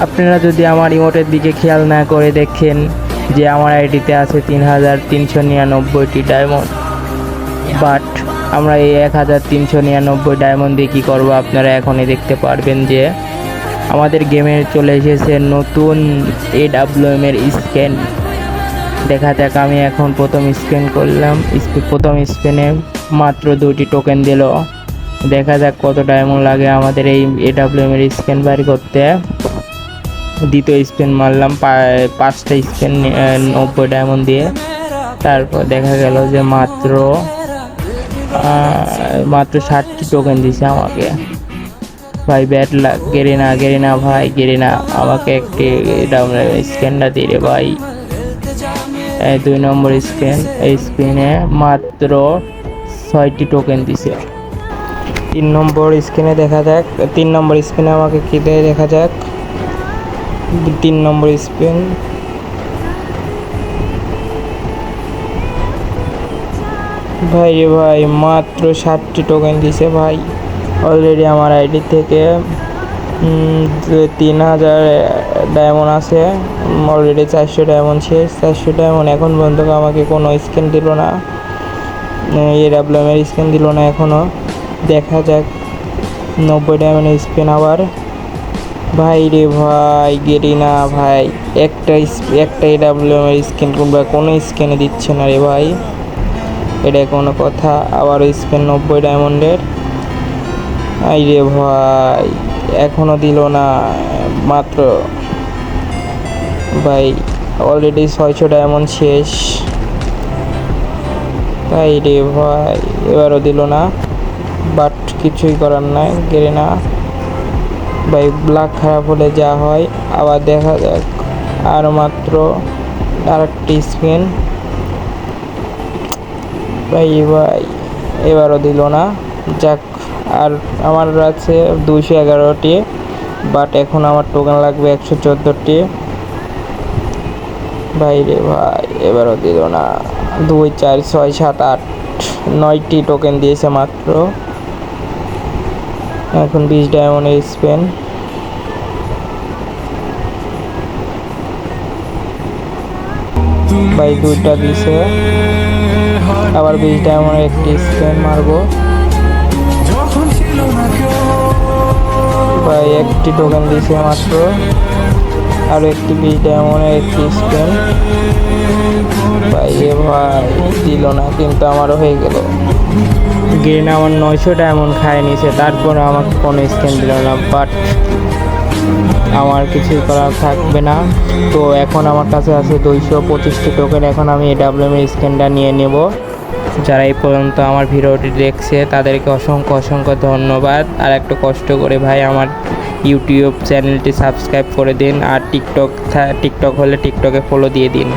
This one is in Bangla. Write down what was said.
আপনারা যদি আমার ইমোটের দিকে খেয়াল না করে দেখেন যে আমার আইডিতে আছে 3399টি ডায়মন্ড, বাট আমরা এই 1399 ডায়মন্ড দিয়ে কী করবো আপনারা এখনই দেখতে পারবেন যে আমাদের গেমে চলে এসেছে নতুন AWM এর স্ক্যান। দেখা যাক, আমি এখন প্রথম স্ক্যান করলাম, প্রথম স্ক্যানে মাত্র 2টি টোকেন দিল। দেখা যাক কত ডায়মন্ড লাগে আমাদের এই AWM এর স্ক্যান বাইর করতে। দ্বিতীয় স্পিন মারলাম 5টা স্পিন 90 ডায়মন্ড দিয়ে। তারপর দেখা গেল যে মাত্র 60টি টোকেন দিছে আমাকে। ভাই ব্যাড লাগ, গেরিনা ভাই, গেরিনা আমাকে একটি স্ক্যানটা দিয়ে রে ভাই। 2 নম্বর স্ক্যান, এই স্পিনে মাত্র 6টি টোকেন দিছে। 3 নম্বর স্ক্যানে দেখা যাক, 3 নম্বর স্পিনে আমাকে কী দেয় দেখা যাক। 3 নম্বর স্পিন, ভাই রে ভাই মাত্র 60টি টোকেন দিছে ভাই। অলরেডি আমার আইডি থেকে 3000 ডায়মন্ড আছে, অলরেডি 400 ডায়মন্ড শেষ। 400 ডায়মন্ড এখন পর্যন্ত আমাকে কোনো স্ক্যান দিল না, AWM এর স্ক্যান দিল না এখনও। দেখা যাক 90 ডায়মন্ডের স্পিন আবার। ভাই রে ভাই গেরিনা ভাই, একটা AWM এর স্ক্যান কিংবা কোনো স্ক্যানে দিচ্ছে না রে ভাই, এটা কোনো কথা। আবার স্পিন 90 ডায়মন্ডের, আই রে ভাই এখনও দিল না মাত্র। ভাই অলরেডি 600 ডায়মন্ড শেষ। ভাই রে ভাই এবারও দিল না, বাট কিছুই করার নাই গেরিনা ভাই। ব্লাক খারাপ হলে যা হয়। আবার দেখা যাক, আর মাত্র আরেকটি স্পিন। ভাই এবারও দিল না, যাক। আর আমার আছে 211টি, বাট এখন আমার টোকেন লাগবে 114টি। ভাই রে ভাই এবারও দিল না। 2 4 6 7 8 9টি টোকেন দিয়েছে মাত্র। এখন 20 ডায়মন্ডের স্পেন। ভাই 2টা দিছে, আবার 20 ডায়মন্ডের একটি স্পেন মারবো। ভাই একটি টোকেন দিছে মাত্র, আর একটি 20 ডায়মন্ডের একটি স্পেন। ভাই ভাই দিল না, কিন্তু আমারও হয়ে গেল। গেরিনা আমার 900 ডায়মন্ড খায় নিছে, তারপরে আমাকে কোনো স্ক্যান দিল না, বাট আমার কিছুই করার থাকবে না। তো এখন আমার কাছে আছে 225টি টোকেন। এখন আমি AWM এর স্ক্যানটা নিয়ে নেব। যারা এই পর্যন্ত আমার ভিডিওটি দেখছে তাদেরকে অসংখ্য ধন্যবাদ। আর একটু কষ্ট করে ভাই আমার ইউটিউব চ্যানেলটি সাবস্ক্রাইব করে দিন, আর টিকটক হলে টিকটকে ফলো দিয়ে দিন।